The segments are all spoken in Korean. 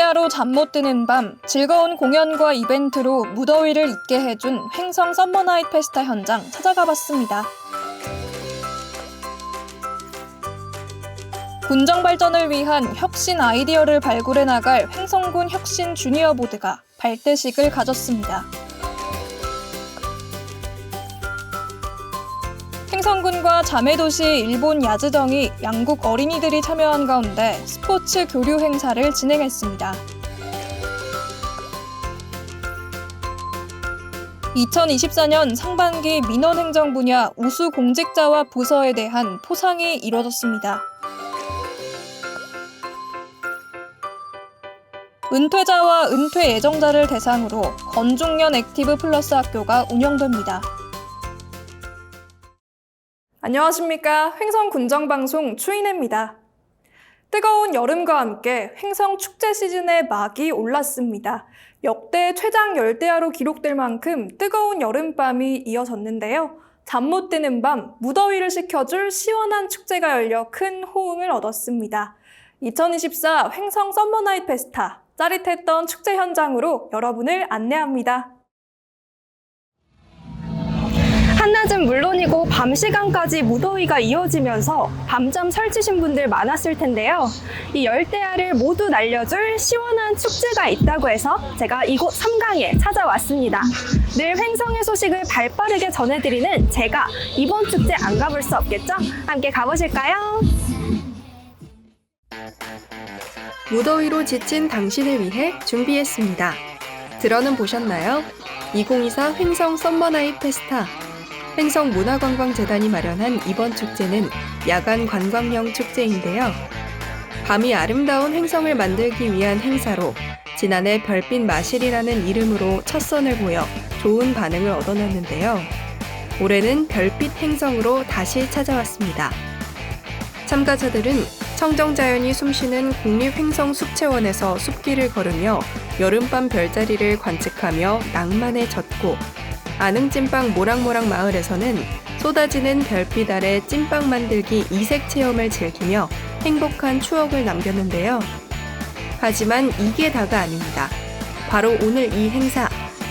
열대야로 잠 못 드는 밤, 즐거운 공연과 이벤트로 무더위를 잊게 해준 횡성 썸머나잇 페스타 현장 찾아가 봤습니다. 군정 발전을 위한 혁신 아이디어를 발굴해 나갈 횡성군 혁신 주니어 보드가 발대식을 가졌습니다. 횡성군과 자매도시 일본 야즈정이 양국 어린이들이 참여한 가운데 스포츠 교류 행사를 진행했습니다. 2024년 상반기 민원행정 분야 우수 공직자와 부서에 대한 포상이 이뤄졌습니다. 은퇴자와 은퇴 예정자를 대상으로 건중년 액티브 플러스 학교가 운영됩니다. 안녕하십니까. 횡성 군정방송 추인혜입니다. 뜨거운 여름과 함께 횡성 축제 시즌의 막이 올랐습니다. 역대 최장 열대야로 기록될 만큼 뜨거운 여름밤이 이어졌는데요. 잠 못 드는 밤, 무더위를 식혀줄 시원한 축제가 열려 큰 호응을 얻었습니다. 2024 횡성 썸머나잇 페스타, 짜릿했던 축제 현장으로 여러분을 안내합니다. 한낮은 물론이고 밤 시간까지 무더위가 이어지면서 밤잠 설치신 분들 많았을 텐데요. 이 열대야를 모두 날려줄 시원한 축제가 있다고 해서 제가 이곳 삼강에 찾아왔습니다. 늘 횡성의 소식을 발빠르게 전해드리는 제가 이번 축제 안 가볼 수 없겠죠? 함께 가보실까요? 무더위로 지친 당신을 위해 준비했습니다. 들어는 보셨나요? 2024 횡성 썸머나잇 페스타. 횡성문화관광재단이 마련한 이번 축제는 야간 관광형 축제인데요. 밤이 아름다운 횡성을 만들기 위한 행사로 지난해 별빛 마실이라는 이름으로 첫 선을 보여 좋은 반응을 얻어냈는데요. 올해는 별빛 행성으로 다시 찾아왔습니다. 참가자들은 청정자연이 숨쉬는 국립횡성숲체원에서 숲길을 걸으며 여름밤 별자리를 관측하며 낭만에 젖고, 안흥찐빵 모락모락 마을에서는 쏟아지는 별빛 아래 찐빵 만들기 이색 체험을 즐기며 행복한 추억을 남겼는데요. 하지만 이게 다가 아닙니다. 바로 오늘 이 행사,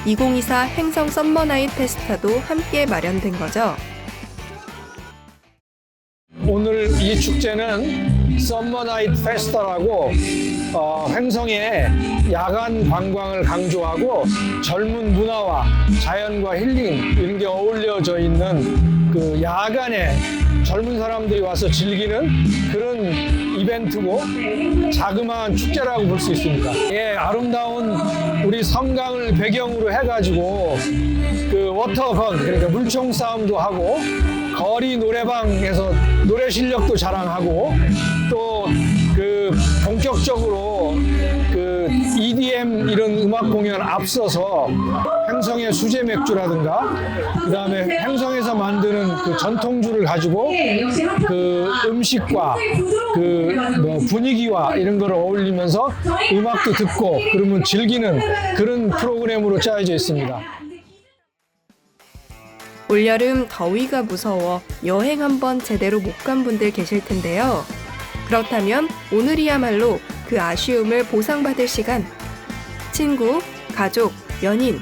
2024 횡성 썸머나잇 페스타도 함께 마련된 거죠. 오늘 이 축제는 썸머나잇 페스타라고 횡성의 야간 관광을 강조하고 젊은 문화와 자연과 힐링 이런 게 어울려져 있는 그 야간에 젊은 사람들이 와서 즐기는 그런 이벤트고 자그마한 축제라고 볼 수 있습니다. 예, 아름다운 우리 섬강을 배경으로 해가지고 그 워터건, 그러니까 물총 싸움도 하고 거리 노래방에서 노래 실력도 자랑하고 또 그 본격적으로 그 EDM 이런 음악 공연 앞서서 횡성의 수제 맥주라든가 그다음에 횡성에서 만드는 그 전통주를 가지고 그 음식과 그 뭐 분위기와 이런 걸 어울리면서 음악도 듣고 그러면 즐기는 그런 프로그램으로 짜여져 있습니다. 올여름 더위가 무서워 여행 한번 제대로 못 간 분들 계실 텐데요. 그렇다면 오늘이야말로 그 아쉬움을 보상받을 시간. 친구, 가족, 연인,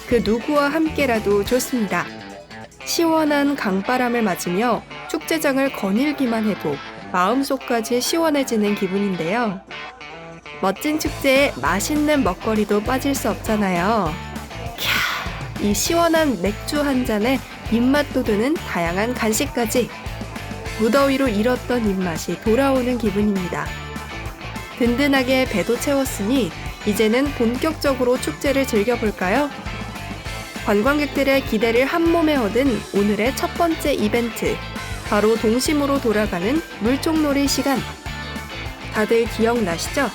그 누구와 함께라도 좋습니다. 시원한 강바람을 맞으며 축제장을 거닐기만 해도 마음속까지 시원해지는 기분인데요. 멋진 축제에 맛있는 먹거리도 빠질 수 없잖아요. 캬, 이 시원한 맥주 한 잔에 입맛 돋우는 다양한 간식까지. 무더위로 잃었던 입맛이 돌아오는 기분입니다. 든든하게 배도 채웠으니 이제는 본격적으로 축제를 즐겨볼까요? 관광객들의 기대를 한몸에 얻은 오늘의 첫 번째 이벤트, 바로 동심으로 돌아가는 물총놀이 시간. 다들 기억나시죠?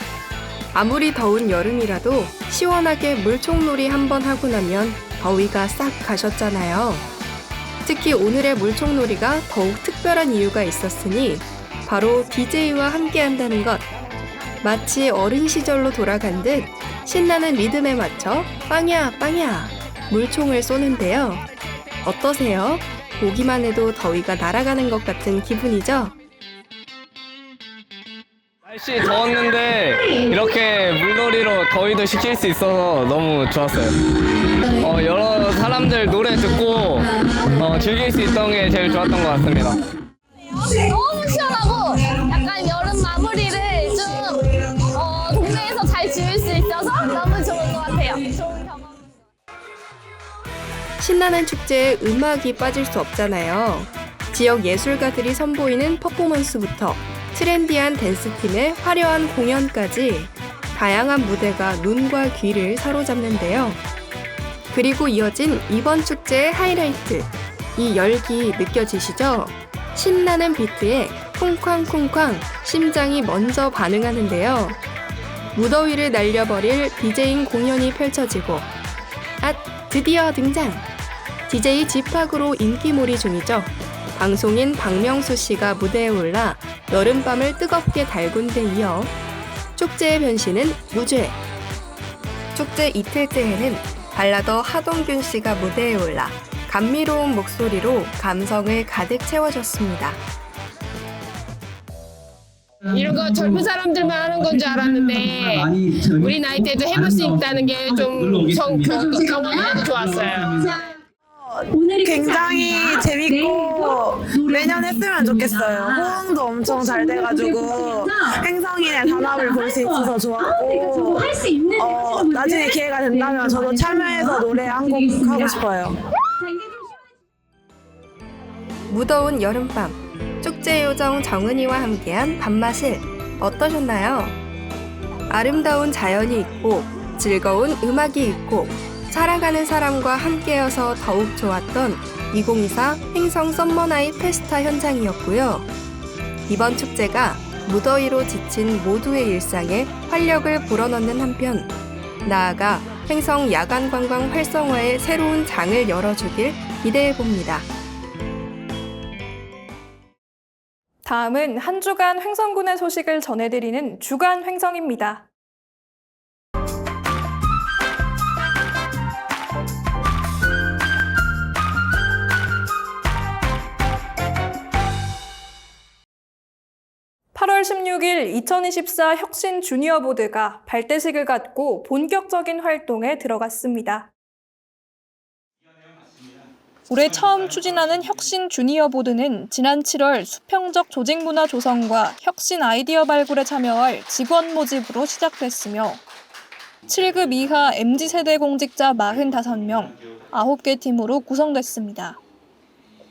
아무리 더운 여름이라도 시원하게 물총놀이 한번 하고 나면 더위가 싹 가셨잖아요. 특히 오늘의 물총놀이가 더욱 특별한 이유가 있었으니 바로 DJ와 함께 한다는 것. 마치 어린 시절로 돌아간 듯 신나는 리듬에 맞춰 빵야 빵야 물총을 쏘는데요. 어떠세요? 보기만 해도 더위가 날아가는 것 같은 기분이죠? 날씨 더웠는데 이렇게 물놀이로 더위도 식힐 수 있어서 너무 좋았어요. 여러 사람들 노래 듣고 즐길 수 있던 게 제일 좋았던 것 같습니다. 너무 시원하고 약간 여름 마무리를 좀 동네에서 잘 지을 수 있어서 너무 좋은 것 같아요. 좋은 경험. 신나는 축제에 음악이 빠질 수 없잖아요. 지역 예술가들이 선보이는 퍼포먼스부터 트렌디한 댄스팀의 화려한 공연까지 다양한 무대가 눈과 귀를 사로잡는데요. 그리고 이어진 이번 축제의 하이라이트, 이 열기 느껴지시죠? 신나는 비트에 쿵쾅쿵쾅 심장이 먼저 반응하는데요. 무더위를 날려버릴 디제잉 공연이 펼쳐지고 드디어 등장! DJ 지팍으로 인기몰이 중이죠. 방송인 박명수 씨가 무대에 올라 여름밤을 뜨겁게 달군 데 이어 축제의 변신은 무죄. 축제 이틀째에는 발라더 하동균 씨가 무대에 올라 감미로운 목소리로 감성을 가득 채워줬습니다. 이런 거 젊은 사람들만 하는 건 줄 알았는데 우리 나이 때도 해볼 수 있다는 게 좀 경험이 좋았어요. 굉장히 재밌고 매년 했으면 좋겠어요. 호응도 엄청 잘 돼가지고 행성인의 단합을 볼 수 있어서 좋았고 나중에 기회가 된다면 저도 참여해서 노래 한 곡 하고 싶어요. 무더운 여름밤, 축제 요정 정은이와 함께한 밤마실 어떠셨나요? 아름다운 자연이 있고 즐거운 음악이 있고 살아가는 사람과 함께여서 더욱 좋았던 2024 횡성 썸머나잇 페스타 현장이었고요. 이번 축제가 무더위로 지친 모두의 일상에 활력을 불어넣는 한편 나아가 횡성 야간 관광 활성화의 새로운 장을 열어주길 기대해봅니다. 다음은 한 주간 횡성군의 소식을 전해드리는 주간 횡성입니다. (8월 16일) 2024 혁신 주니어 보드가 발대식을 갖고 본격적인 활동에 들어갔습니다. 올해 처음 추진하는 혁신 주니어 보드는 지난 7월 수평적 조직 문화 조성과 혁신 아이디어 발굴에 참여할 직원 모집으로 시작됐으며 7급 이하 MZ세대 공직자 45명, 9개 팀으로 구성됐습니다.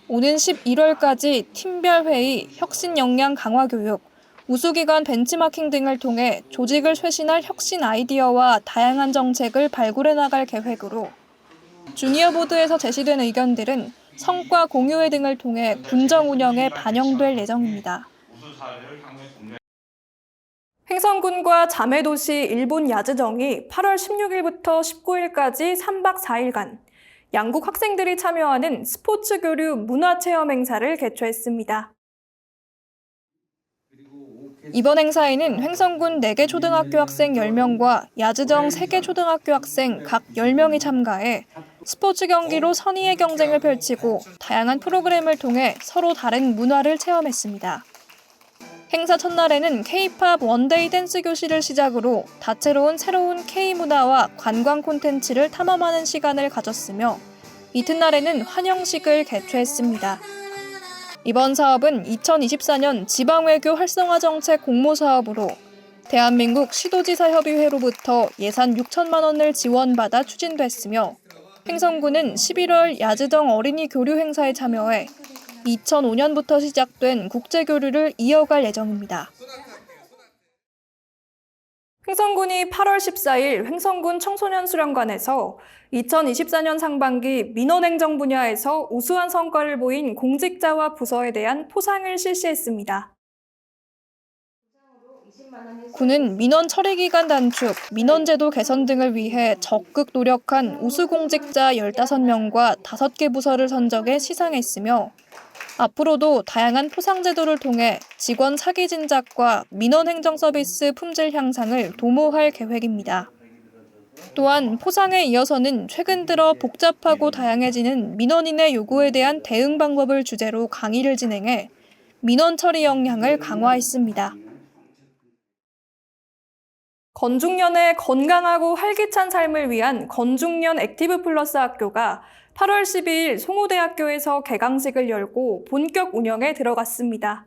오는 11월까지 팀별 회의, 혁신 역량 강화 교육, 우수기관 벤치마킹 등을 통해 조직을 쇄신할 혁신 아이디어와 다양한 정책을 발굴해 나갈 계획으로 주니어 보드에서 제시된 의견들은 성과 공유회 등을 통해 군정 운영에 반영될 예정입니다. 횡성군과 자매도시 일본 야즈정이 8월 16일부터 19일까지 3박 4일간 양국 학생들이 참여하는 스포츠 교류 문화체험 행사를 개최했습니다. 이번 행사에는 횡성군 4개 초등학교 학생 10명과 야즈정 3개 초등학교 학생 각 10명이 참가해 스포츠 경기로 선의의 경쟁을 펼치고 다양한 프로그램을 통해 서로 다른 문화를 체험했습니다. 행사 첫날에는 K-팝 원데이 댄스 교실을 시작으로 다채로운 새로운 K-문화와 관광 콘텐츠를 탐험하는 시간을 가졌으며 이튿날에는 환영식을 개최했습니다. 이번 사업은 2024년 지방외교 활성화 정책 공모사업으로 대한민국 시도지사협의회로부터 예산 6천만 원을 지원받아 추진됐으며 횡성군은 11월 야즈정 어린이 교류 행사에 참여해 2005년부터 시작된 국제교류를 이어갈 예정입니다. 횡성군이 8월 14일 횡성군 청소년 수련관에서 2024년 상반기 민원행정 분야에서 우수한 성과를 보인 공직자와 부서에 대한 포상을 실시했습니다. 군은 민원 처리 기간 단축, 민원제도 개선 등을 위해 적극 노력한 우수공직자 15명과 5개 부서를 선정해 시상했으며 앞으로도 다양한 포상 제도를 통해 직원 사기 진작과 민원 행정 서비스 품질 향상을 도모할 계획입니다. 또한 포상에 이어서는 최근 들어 복잡하고 다양해지는 민원인의 요구에 대한 대응 방법을 주제로 강의를 진행해 민원 처리 역량을 강화했습니다. 건중년의 건강하고 활기찬 삶을 위한 건중년 액티브 플러스 학교가 8월 12일 송호대학교에서 개강식을 열고 본격 운영에 들어갔습니다.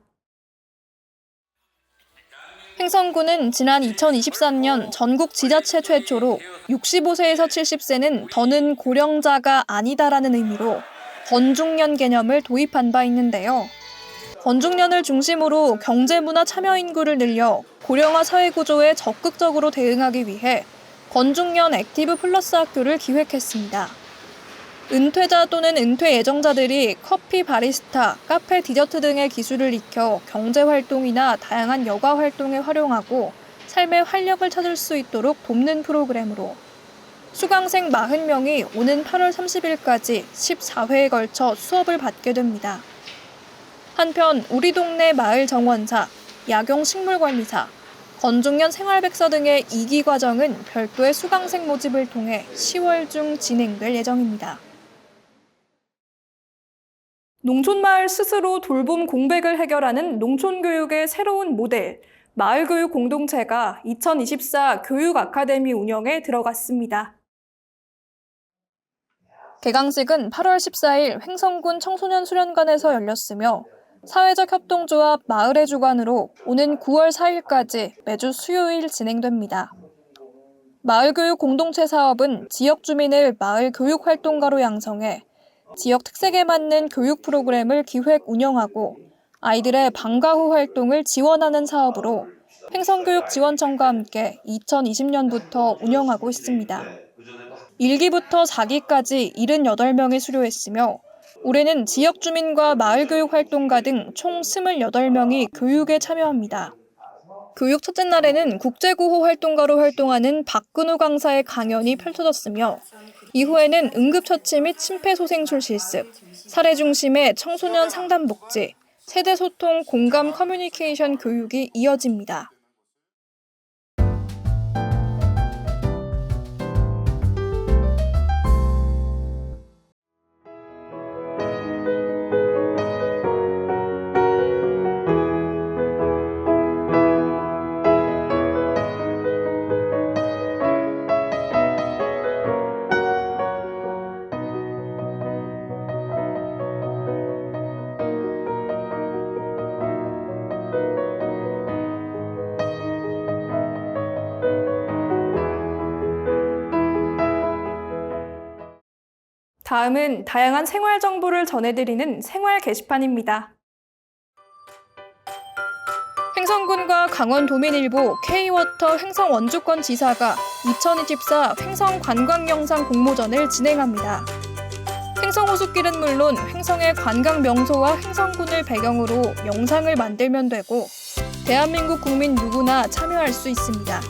횡성군은 지난 2023년 전국 지자체 최초로 65세에서 70세는 더는 고령자가 아니다라는 의미로 건중년 개념을 도입한 바 있는데요. 건중년을 중심으로 경제문화 참여 인구를 늘려 고령화 사회 구조에 적극적으로 대응하기 위해 건중년 액티브 플러스 학교를 기획했습니다. 은퇴자 또는 은퇴 예정자들이 커피 바리스타, 카페 디저트 등의 기술을 익혀 경제활동이나 다양한 여가 활동에 활용하고 삶의 활력을 찾을 수 있도록 돕는 프로그램으로 수강생 40명이 오는 8월 30일까지 14회에 걸쳐 수업을 받게 됩니다. 한편 우리 동네 마을 정원사, 야경 식물관리사, 건중년 생활백서 등의 2기 과정은 별도의 수강생 모집을 통해 10월 중 진행될 예정입니다. 농촌마을 스스로 돌봄 공백을 해결하는 농촌교육의 새로운 모델, 마을교육 공동체가 2024 교육 아카데미 운영에 들어갔습니다. 개강식은 8월 14일 횡성군 청소년 수련관에서 열렸으며 사회적 협동조합 마을의 주관으로 오는 9월 4일까지 매주 수요일 진행됩니다. 마을교육 공동체 사업은 지역 주민을 마을 교육활동가로 양성해 지역 특색에 맞는 교육 프로그램을 기획 운영하고 아이들의 방과 후 활동을 지원하는 사업으로 횡성교육지원청과 함께 2020년부터 운영하고 있습니다. 1기부터 4기까지 78명이 수료했으며 올해는 지역 주민과 마을교육 활동가 등 총 28명이 교육에 참여합니다. 교육 첫째 날에는 국제구호 활동가로 활동하는 박근우 강사의 강연이 펼쳐졌으며 이후에는 응급처치 및 심폐소생술 실습, 사례 중심의 청소년 상담복지, 세대소통 공감 커뮤니케이션 교육이 이어집니다. 다음은 다양한 생활 정보를 전해드리는 생활 게시판입니다. 횡성군과 강원도민일보 K워터 횡성 원주권 지사가 2024 횡성 관광영상 공모전을 진행합니다. 횡성 호숫길은 물론 횡성의 관광 명소와 횡성군을 배경으로 영상을 만들면 되고 대한민국 국민 누구나 참여할 수 있습니다.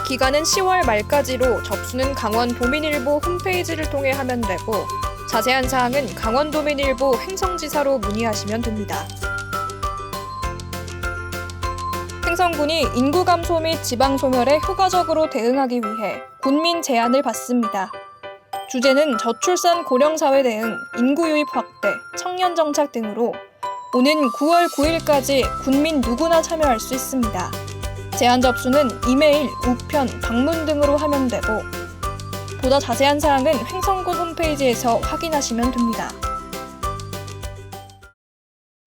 기간은 10월 말까지로 접수는 강원도민일보 홈페이지를 통해 하면 되고 자세한 사항은 강원도민일보 횡성지사로 문의하시면 됩니다. 횡성군이 인구 감소 및 지방 소멸에 효과적으로 대응하기 위해 군민 제안을 받습니다. 주제는 저출산 고령사회 대응, 인구 유입 확대, 청년 정착 등으로 오는 9월 9일까지 군민 누구나 참여할 수 있습니다. 제안 접수는 이메일, 우편, 방문 등으로 하면 되고 보다 자세한 사항은 횡성군 홈페이지에서 확인하시면 됩니다.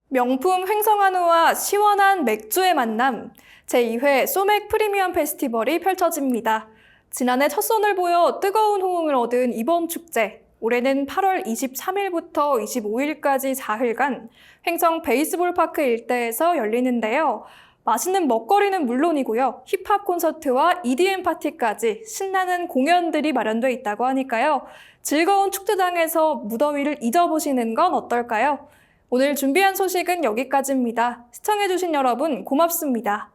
명품 횡성한우와 시원한 맥주의 만남, 제2회 소맥 프리미엄 페스티벌이 펼쳐집니다. 지난해 첫 선을 보여 뜨거운 호응을 얻은 이번 축제, 올해는 8월 23일부터 25일까지 4일간 횡성 베이스볼 파크 일대에서 열리는데요. 맛있는 먹거리는 물론이고요. 힙합 콘서트와 EDM 파티까지 신나는 공연들이 마련돼 있다고 하니까요. 즐거운 축제장에서 무더위를 잊어보시는 건 어떨까요? 오늘 준비한 소식은 여기까지입니다. 시청해주신 여러분 고맙습니다.